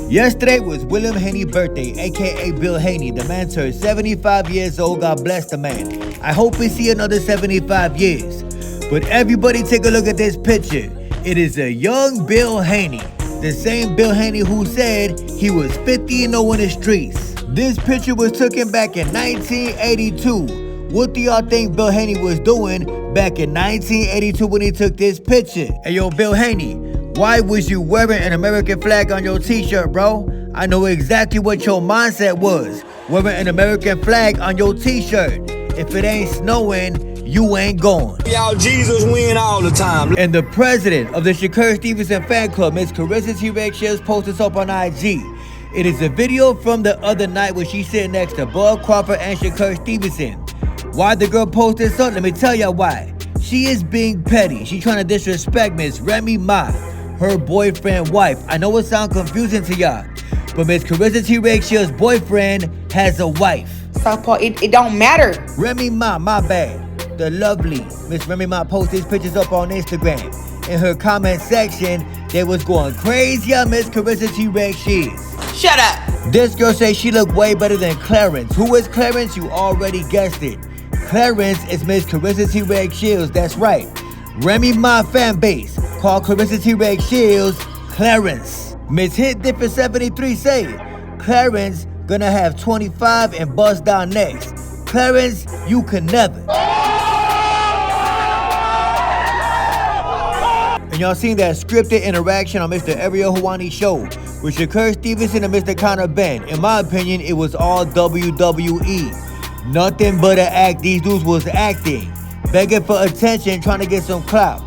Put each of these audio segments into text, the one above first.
Yesterday was William Haney's birthday, aka Bill Haney. The man turned 75 years old. God bless the man. I hope we see another 75 years. But everybody take a look at this picture. It is a young Bill Haney. The same Bill Haney who said he was 50-0 in the streets. This picture was taken back in 1982. What do y'all think Bill Haney was doing back in 1982 when he took this picture? Hey yo, Bill Haney, why was you wearing an American flag on your t-shirt, bro? I know exactly what your mindset was. Wearing an American flag on your t-shirt. If it ain't snowing, you ain't going. Y'all Jesus win all the time. And the president of the Shakur Stevenson fan club, Miss Carissa T-Rex, shares posted this up on IG. It is a video from the other night where she's sitting next to Bud Crawford and Shakur Stevenson. Why the girl posted something? Let me tell y'all why. She is being petty. She's trying to disrespect Miss Remy Ma, her boyfriend wife. I know it sounds confusing to y'all, but Miss Carissa T-Rex boyfriend has a wife. Southpaw, it don't matter. Remy Ma, my bad. The lovely Miss Remy Ma posted these pictures up on Instagram. In her comment section, they was going crazy on Miss Carissa T-Rex is. Shut up. This girl says she looked way better than Clarence. Who is Clarence? You already guessed it. Clarence is Miss Carissa T-Rex Shields. That's right. Remy Ma fan base called Carissa T-Rex Shields Clarence. Miss Hit Different 73 say Clarence gonna have 25 and bust down next. Clarence, you can never. And y'all seen that scripted interaction on Mr. Ariel Hawani's show with Shakur Stevenson and Mr. Cant and Benn. In my opinion, it was all WWE. Nothing but an act. These dudes was acting, begging for attention, trying to get some clout.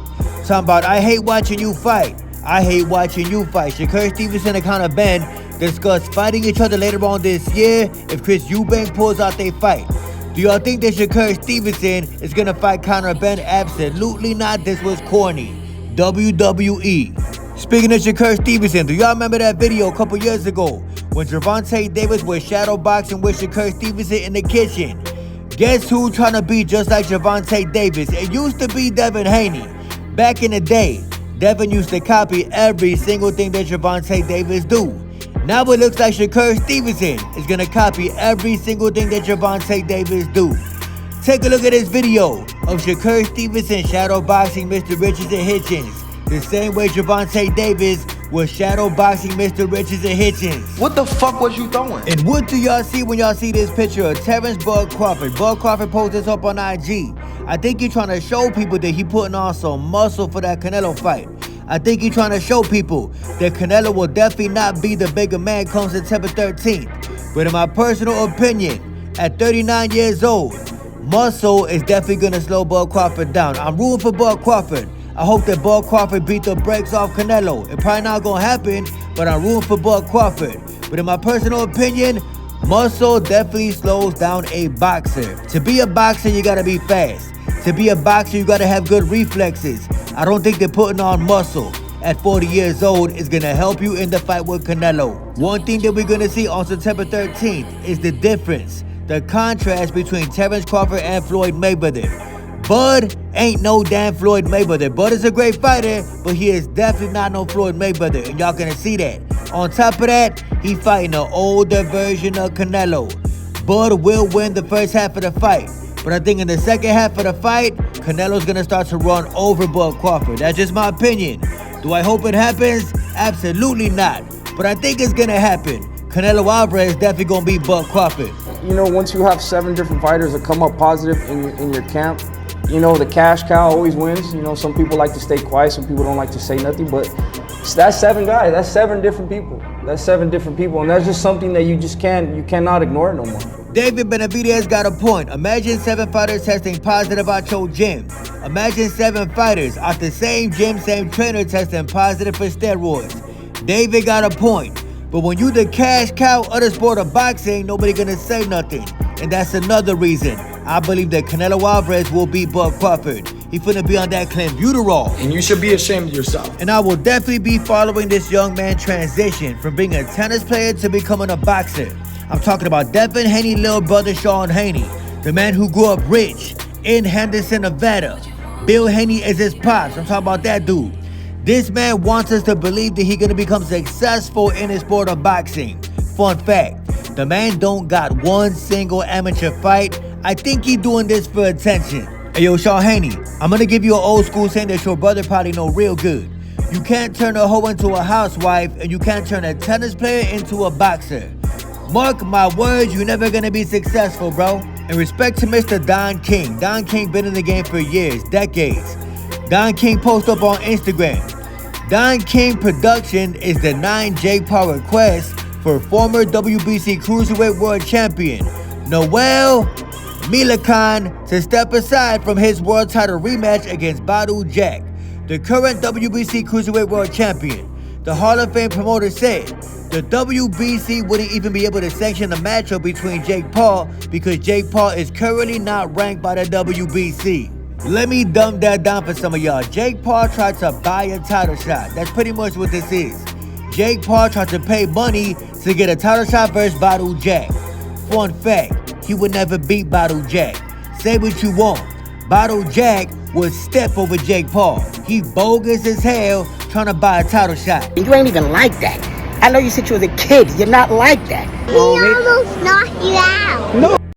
Talking about, I hate watching you fight. I hate watching you fight. Shakur Stevenson and Cant and Benn discuss fighting each other later on this year if Chris Eubank pulls out their fight. Do y'all think that Shakur Stevenson is gonna fight Cant and Benn? Absolutely not. This was corny. WWE. Speaking of Shakur Stevenson, do y'all remember that video a couple years ago when Gervonta Davis was shadow boxing with Shakur Stevenson in the kitchen? Guess who trying to be just like Gervonta Davis? It used to be Devin Haney. Back in the day, Devin used to copy every single thing that Gervonta Davis do. Now it looks like Shakur Stevenson is gonna copy every single thing that Gervonta Davis do. Take a look at this video of Shakur Stevenson shadow boxing Mr. Richards and Hitchens, the same way Gervonta Davis was shadow boxing Mr. Richards and Hitchens. What the fuck was you throwing? And what do y'all see when y'all see this picture of Terence Bud Crawford? Bud Crawford posted this up on IG. I think he's trying to show people that he putting on some muscle for that Canelo fight. I think he's trying to show people that Canelo will definitely not be the bigger man come September 13th. But in my personal opinion, at 39 years old, muscle is definitely going to slow Bud Crawford down. I'm rooting for Bud Crawford. I hope that Bud Crawford beat the brakes off Canelo. It probably not going to happen, but I'm rooting for Bud Crawford. But in my personal opinion, muscle definitely slows down a boxer. To be a boxer, you got to be fast. To be a boxer, you got to have good reflexes. I don't think that putting on muscle at 40 years old is going to help you in the fight with Canelo. One thing that we're going to see on September 13th is the difference, the contrast between Terence Crawford and Floyd Mayweather. Bud ain't no damn Floyd Mayweather. Bud is a great fighter, but he is definitely not no Floyd Mayweather, and y'all gonna see that. On top of that, he fighting an older version of Canelo. Bud will win the first half of the fight, but I think in the second half of the fight, Canelo's gonna start to run over Bud Crawford. That's just my opinion. Do I hope it happens? Absolutely not. But I think it's gonna happen. Canelo Alvarez definitely gonna beat Bud Crawford. You know, once you have 7 different fighters that come up positive in your camp, you know, the cash cow always wins. You know, some people like to stay quiet, some people don't like to say nothing, but that's 7 guys, that's 7 different people. That's 7 different people, and that's just something that you cannot ignore no more. David Benavidez got a point. Imagine 7 fighters testing positive at your gym. Imagine 7 fighters at the same gym, same trainer testing positive for steroids. David got a point. But when you the cash cow of the sport of boxing, nobody gonna say nothing. And that's another reason I believe that Canelo Alvarez will beat Bud Crawford. He finna be on that clenbuterol. And you should be ashamed of yourself. And I will definitely be following this young man transition from being a tennis player to becoming a boxer. I'm talking about Devin Haney's little brother Sean Haney, the man who grew up rich in Henderson, Nevada. Bill Haney is his pops. I'm talking about that dude. This man wants us to believe that he's gonna become successful in the sport of boxing. Fun fact, the man don't got one single amateur fight. I think he doing this for attention. Hey yo, Haney, I'm gonna give you an old school saying that your brother probably know real good. You can't turn a hoe into a housewife, and you can't turn a tennis player into a boxer. Mark my words, you're never gonna be successful, bro. In respect to Mr. Don King. Don King been in the game for years, decades. Don King post up on Instagram. Don King production is denying Jake Paul request for former WBC Cruiserweight World Champion Noel Milakan to step aside from his world title rematch against Badou Jack, the current WBC Cruiserweight World Champion. The Hall of Fame promoter said the WBC wouldn't even be able to sanction a matchup between Jake Paul because Jake Paul is currently not ranked by the WBC. Let me dumb that down for some of y'all. Jake Paul tried to buy a title shot. That's pretty much what this is. Jake Paul tried to pay money to get a title shot versus Badou Jack. Fun fact, he would never beat Badou Jack. Say what you want. Badou Jack would step over Jake Paul. He bogus as hell trying to buy a title shot. You ain't even like that. I know you since you was a kid. You're not like that. He almost knocked you out. No,